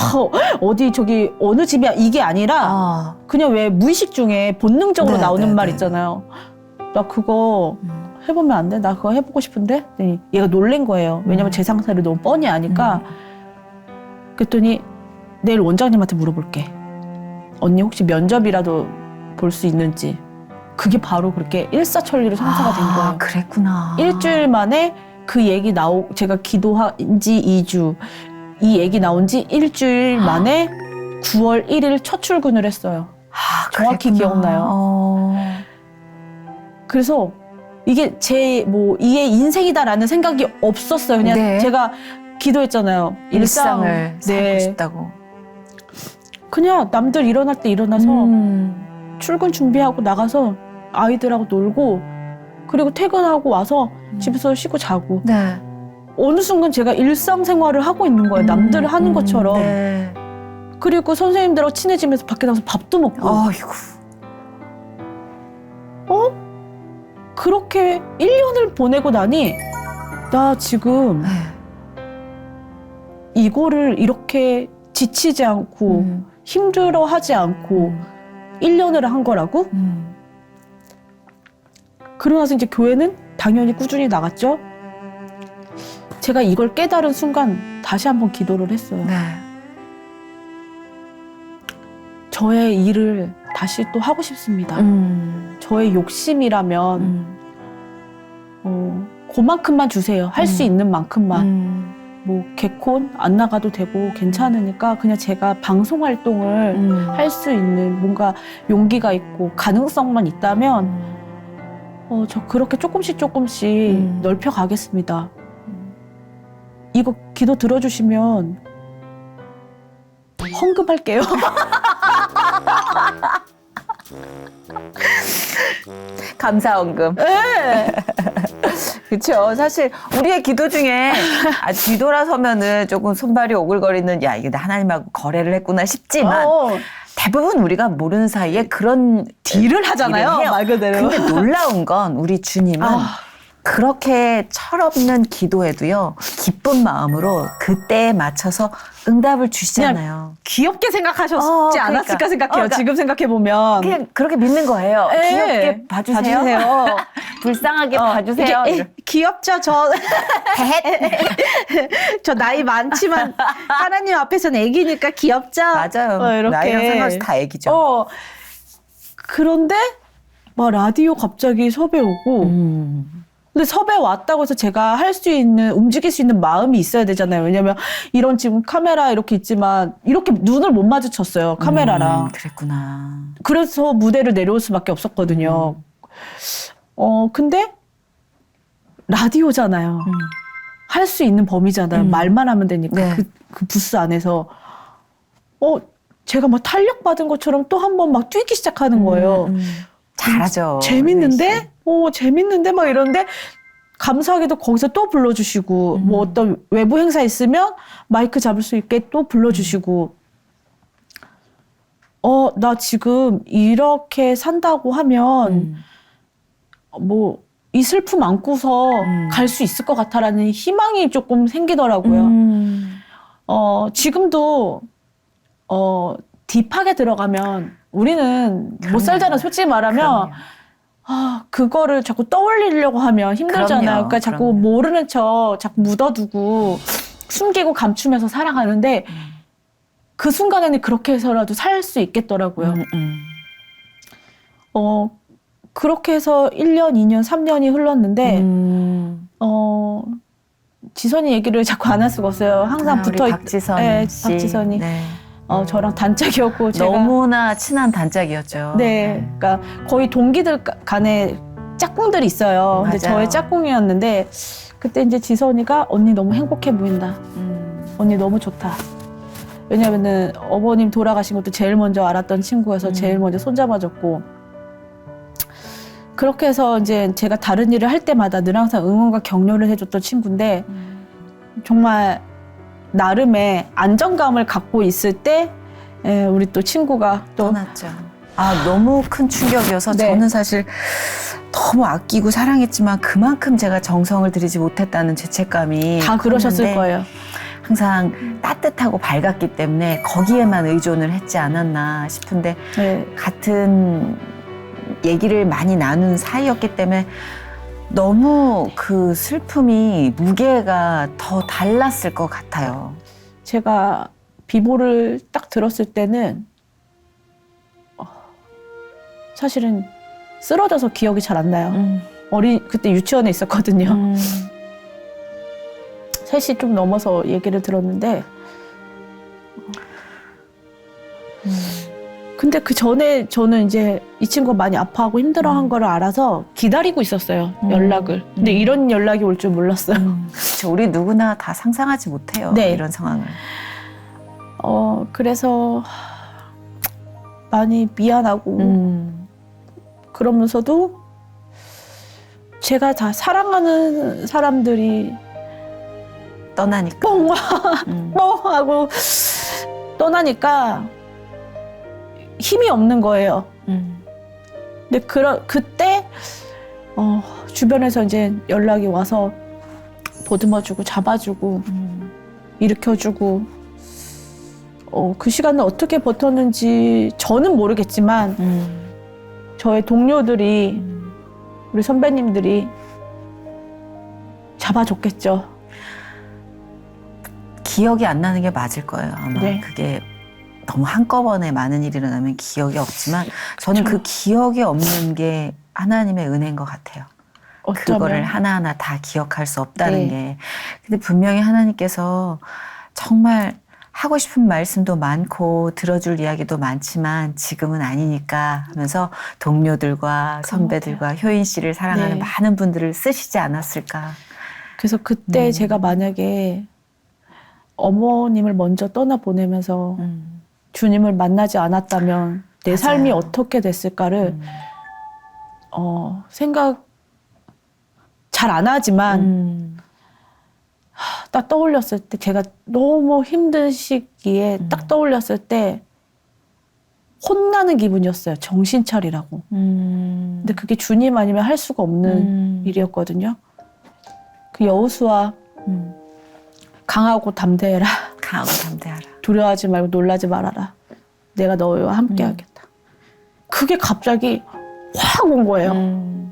어디 저기 어느 집이야 이게 아니라 그냥 왜 무의식 중에 본능적으로 나오는 말 있잖아요. 나 그거 해보면 안 돼? 나 그거 해보고 싶은데? 얘가 놀란 거예요. 왜냐면 제 상사를 너무 뻔히 아니까. 그랬더니 내일 원장님한테 물어볼게. 언니 혹시 면접이라도 볼 수 있는지. 그게 바로 그렇게 일사천리로 성사가 된 거예요. 그랬구나. 일주일 만에 그 얘기 제가 기도한 지 2주, 이 얘기 나온 지 일주일 만에 9월 1일 첫 출근을 했어요. 정확히 기억나요. 그래서 이게 이게 인생이다라는 생각이 없었어요. 그냥 제가 기도했잖아요. 일상을 살고 싶다고. 그냥 남들 일어날 때 일어나서 출근 준비하고 나가서 아이들하고 놀고 그리고 퇴근하고 와서 집에서 쉬고 자고. 어느 순간 제가 일상생활을 하고 있는 거예요. 남들 하는 것처럼. 그리고 선생님들하고 친해지면서 밖에 나가서 밥도 먹고. 아이고. 그렇게 1년을 보내고 나니 나 지금 이거를 이렇게 지치지 않고 힘들어하지 않고 1년을 한 거라고? 그러고 나서 이제 교회는 당연히 꾸준히 나갔죠. 제가 이걸 깨달은 순간 다시 한번 기도를 했어요. 네. 저의 일을 다시 또 하고 싶습니다. 저의 욕심이라면 그만큼만 주세요. 할 수 있는 만큼만. 뭐 개콘 안 나가도 되고 괜찮으니까 그냥 제가 방송 활동을 할 수 있는 뭔가 용기가 있고 가능성만 있다면 저 그렇게 조금씩 넓혀 가겠습니다. 이거 기도 들어주시면 헌금할게요. 감사원금. 네. 그렇죠. 사실 우리의 기도 중에 뒤돌아서면은 조금 손발이 오글거리는 야 이게 하나님하고 거래를 했구나 싶지만 대부분 우리가 모르는 사이에 그런 딜을 하잖아요. 딜을 해요. 말 그대로. 근데 놀라운 건 우리 주님은 그렇게 철없는 기도에도요 기쁜 마음으로 그때에 맞춰서 응답을 주시잖아요. 귀엽게 생각하셨지 그러니까. 않았을까 생각해요. 그러니까 지금 생각해보면. 그냥 그렇게 믿는 거예요. 네. 귀엽게 봐주세요. 불쌍하게 봐주세요. 귀엽죠, 저 나이 많지만 하나님 앞에서는 애기니까 귀엽죠. 맞아요. 이렇게. 나이랑 상관없이 다 애기죠. 그런데 막 라디오 갑자기 섭외 오고 근데 섭외 왔다고 해서 제가 할 수 있는, 움직일 수 있는 마음이 있어야 되잖아요. 왜냐면 이런 지금 카메라 이렇게 있지만 이렇게 눈을 못 마주쳤어요. 카메라랑. 그랬구나. 그래서 무대를 내려올 수밖에 없었거든요. 근데 라디오잖아요. 할 수 있는 범위잖아요. 말만 하면 되니까. 네. 그 부스 안에서. 제가 막 탄력받은 것처럼 또 한 번 막 뛰기 시작하는 거예요. 잘하죠. 재밌는데? 재밌는데? 막 이러는데, 감사하게도 거기서 또 불러주시고, 뭐 어떤 외부 행사 있으면 마이크 잡을 수 있게 또 불러주시고, 나 지금 이렇게 산다고 하면, 뭐, 이 슬픔 안고서 갈 수 있을 것 같아라는 희망이 조금 생기더라고요. 지금도, 딥하게 들어가면, 우리는 못 살잖아, 솔직히 말하면. 그거를 자꾸 떠올리려고 하면 힘들잖아요. 그럼요, 그러니까 자꾸 그럼요. 모르는 척 자꾸 묻어두고 숨기고 감추면서 살아가는데 그 순간에는 그렇게 해서라도 살 수 있겠더라고요. 그렇게 해서 1년, 2년, 3년이 흘렀는데 지선이 얘기를 자꾸 안 할 수가 없어요. 항상 우리 붙어 박지선 네, 씨. 박지선이. 네. 저랑 단짝이었고 제가 너무나 친한 단짝이었죠. 네, 그러니까 거의 동기들 간에 짝꿍들이 있어요. 근데 맞아요. 저의 짝꿍이었는데 그때 이제 지선이가 언니 너무 행복해 보인다. 언니 너무 좋다. 왜냐면은 어머님 돌아가신 것도 제일 먼저 알았던 친구여서 제일 먼저 손잡아줬고 그렇게 해서 이제 제가 다른 일을 할 때마다 늘 항상 응원과 격려를 해줬던 친구인데 정말 나름의 안정감을 갖고 있을 때 우리 또 친구가 또 떠났죠. 너무 큰 충격이어서 네. 저는 사실 너무 아끼고 사랑했지만 그만큼 제가 정성을 들이지 못했다는 죄책감이 다 그러셨을 컸는데 거예요. 항상 따뜻하고 밝았기 때문에 거기에만 의존을 했지 않았나 싶은데 네. 같은 얘기를 많이 나눈 사이였기 때문에 너무 그 슬픔이 무게가 더 달랐을 것 같아요. 제가 비보를 딱 들었을 때는 사실은 쓰러져서 기억이 잘 안 나요. 그때 유치원에 있었거든요. 3시 좀 넘어서 얘기를 들었는데 근데 그 전에 저는 이제 이 친구가 많이 아파하고 힘들어한 거를 알아서 기다리고 있었어요. 연락을. 근데 이런 연락이 올 줄 몰랐어요. 그렇죠. 우리 누구나 다 상상하지 못해요. 네. 이런 상황을. 그래서 많이 미안하고 그러면서도 제가 다 사랑하는 사람들이 떠나니까. 뻥 하고 떠나니까 힘이 없는 거예요. 근데 그때 주변에서 이제 연락이 와서 보듬어주고 잡아주고 일으켜주고 그 시간을 어떻게 버텼는지 저는 모르겠지만 저의 동료들이 우리 선배님들이 잡아줬겠죠. 기억이 안 나는 게 맞을 거예요. 아마 네. 그게 너무 한꺼번에 많은 일이 일어나면 기억이 없지만 저는 그쵸. 그 기억이 없는 게 하나님의 은혜인 것 같아요. 그거를 어쩌면 하나하나 다 기억할 수 없다는 네. 게. 근데 분명히 하나님께서 정말 하고 싶은 말씀도 많고 들어줄 이야기도 많지만 지금은 아니니까 하면서 동료들과 선배들과 효인 씨를 사랑하는 네. 많은 분들을 쓰시지 않았을까. 그래서 그때 제가 만약에 어머님을 먼저 떠나보내면서 주님을 만나지 않았다면 내 맞아요. 삶이 어떻게 됐을까를 생각 잘 안 하지만 딱 떠올렸을 때 제가 너무 힘든 시기에 딱 떠올렸을 때 혼나는 기분이었어요. 정신 차리라고. 근데 그게 주님 아니면 할 수가 없는 일이었거든요. 그 여호수아 강하고 담대해라. 강하고 담대하라. 두려워하지 말고 놀라지 말아라. 내가 너와 함께 하겠다. 그게 갑자기 확 온 거예요.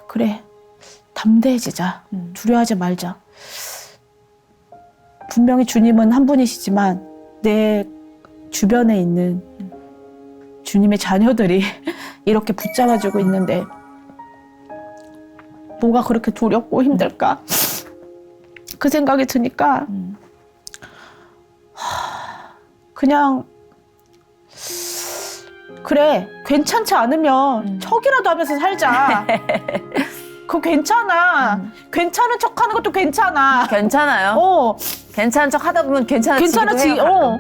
그래. 담대해지자. 두려워하지 말자. 분명히 주님은 한 분이시지만 내 주변에 있는 주님의 자녀들이 이렇게 붙잡아주고 있는데 뭐가 그렇게 두렵고 힘들까? 그 생각이 드니까 그냥 그래 괜찮지 않으면 척이라도 하면서 살자. 그거 괜찮아. 괜찮은 척하는 것도 괜찮아. 괜찮아요. 괜찮은 척 하다 보면 괜찮아지기도 괜찮아지. 해요.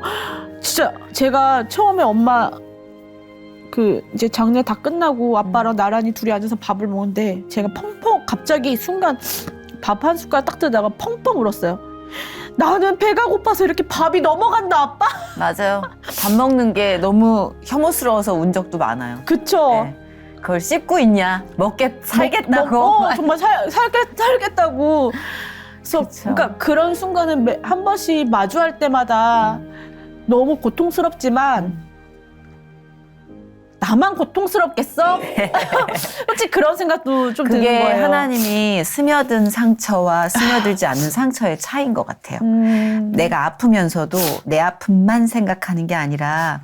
진짜 제가 처음에 엄마 그 이제 장례 다 끝나고 아빠랑 나란히 둘이 앉아서 밥을 먹는데 제가 펑펑 갑자기 순간 밥 한 숟갈 딱 뜨다가 펑펑 울었어요. 나는 배가 고파서 이렇게 밥이 넘어간다 아빠. 맞아요. 밥 먹는 게 너무 혐오스러워서 운 적도 많아요. 그쵸. 네. 그걸 씹고 있냐? 살겠다고. 정말 살겠다고. 그래서 그쵸. 그러니까 그런 순간은 한 번씩 마주할 때마다 너무 고통스럽지만 나만 고통스럽겠어? 솔직히 그런 생각도 좀 드는 그게 거예요. 하나님이 스며든 상처와 스며들지 않는 상처의 차이인 것 같아요. 음. 내가 아프면서도 내 아픔만 생각하는 게 아니라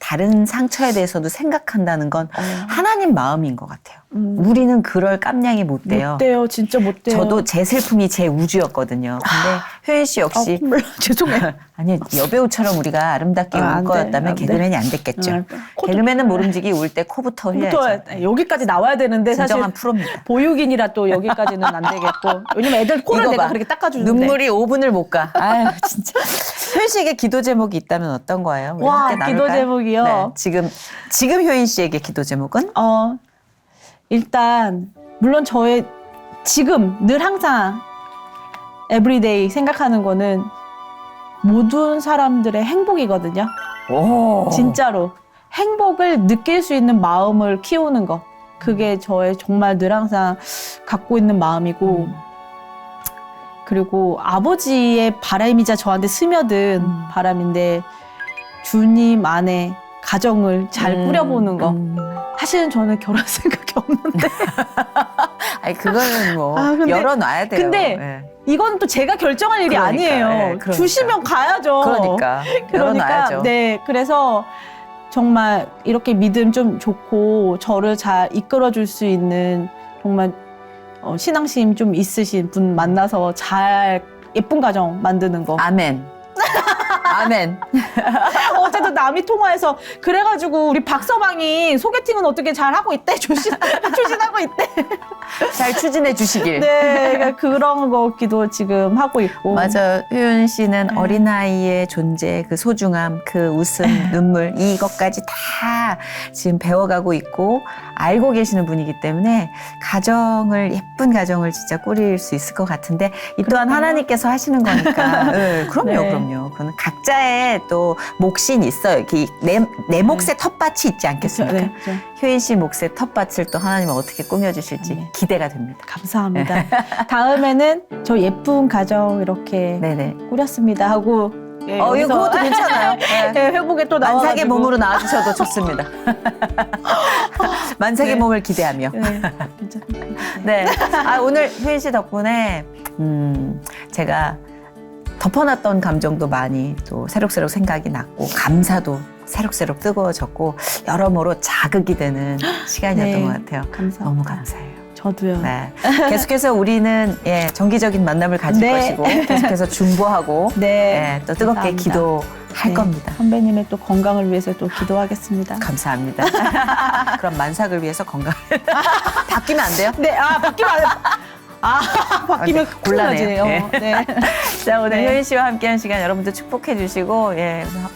다른 상처에 대해서도 생각한다는 건 하나님 마음인 것 같아요. 우리는 그럴 깜냥이 못 돼요. 못 돼요. 진짜 못 돼요. 저도 제 슬픔이 제 우주였거든요. 근데 효연 씨 역시 몰라. 죄송해요. 아니 여배우처럼 우리가 아름답게 안 울 돼, 거였다면 안 돼. 개그맨이 안 됐겠죠. 개그맨은 모름지기 울 때 코부터 흘려야죠. 여기까지 나와야 되는데 사실 진정한 프로입니다. 보육인이라 또 여기까지는 안 되겠고 왜냐면 애들 코를 이거 내가 봐. 그렇게 닦아주는데 눈물이 5분을 못 가. 아유 진짜. 효연 씨에게 기도 제목이 있다면 어떤 거예요? 우리 와, 함께 기도 나눌까요? 제목이요? 네, 지금 효연 씨에게 기도 제목은? 일단 물론 저의 지금 늘 항상 에브리데이 생각하는 거는 모든 사람들의 행복이거든요. 오. 진짜로 행복을 느낄 수 있는 마음을 키우는 거. 그게 저의 정말 늘 항상 갖고 있는 마음이고 그리고 아버지의 바람이자 저한테 스며든 바람인데 주님 안에 가정을 잘 꾸려보는 거. 사실은 저는 결혼 생각이 없는데 아니 그거는 뭐 근데- 열어놔야 돼요. 근데 네. 이건 또 제가 결정할 일이 그러니까, 아니에요. 네, 그러니까. 주시면 가야죠. 그러니까 열어놔야죠. 네, 그래서 정말 이렇게 믿음 좀 좋고 저를 잘 이끌어줄 수 있는 정말 신앙심 좀 있으신 분 만나서 잘 예쁜 가정 만드는 거. 아멘. 아멘. 어제도 남이 통화해서 그래가지고 우리 박서방이 소개팅은 어떻게 잘 하고 있대? 추진하고 있대. 잘 추진해 주시길. 네, 그러니까 그런 거 기도 지금 하고 있고. 맞아요. 효연 씨는 어린아이의 존재, 그 소중함, 그 웃음, 눈물 이것까지 다 지금 배워가고 있고 알고 계시는 분이기 때문에 예쁜 가정을 진짜 꾸릴 수 있을 것 같은데 이 또한 하나님께서 하시는 거니까. 네, 그럼요, 네. 그럼요. 그건 각자의 또 몫이 있어요. 이렇게 내 몫의 텃밭이 있지 않겠습니까? 네, 그렇죠. 효인 씨 몫의 텃밭을 또 하나님은 어떻게 꾸며주실지 네. 기대가 됩니다. 감사합니다. 다음에는 저 예쁜 가정 이렇게 네네. 꾸렸습니다 하고 예, 이거 여기서 그것도 괜찮아요. 네. 예, 회복에 또 나와가지고. 만삭의 몸으로 나와주셔도 좋습니다. 만삭의 네. 몸을 기대하며. 네, 괜찮습니다. 네. 아, 오늘 효인 씨 덕분에 제가 덮어놨던 감정도 많이 또 새록새록 생각이 났고 감사도 새록새록 뜨거워졌고 여러모로 자극이 되는 시간이었던 네. 것 같아요. 감사합니다. 너무 감사해요. 저도요. 네. 계속해서 우리는 정기적인 만남을 가질 네. 것이고 계속해서 중보하고 네. 또 뜨겁게 감사합니다. 기도할 네, 겁니다. 선배님의 또 건강을 위해서 또 기도하겠습니다. 감사합니다. 그럼 만삭을 위해서 건강 바뀌면 안 돼요? 네, 바뀌면 안 돼. 바뀌면 곤란해요. 곤란해요. 네. 자, 오늘 네. 효인 씨와 함께한 시간 여러분들 축복해 주시고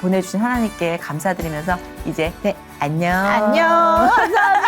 보내주신 하나님께 감사드리면서 이제 네. 안녕. 안녕. 감사합니다.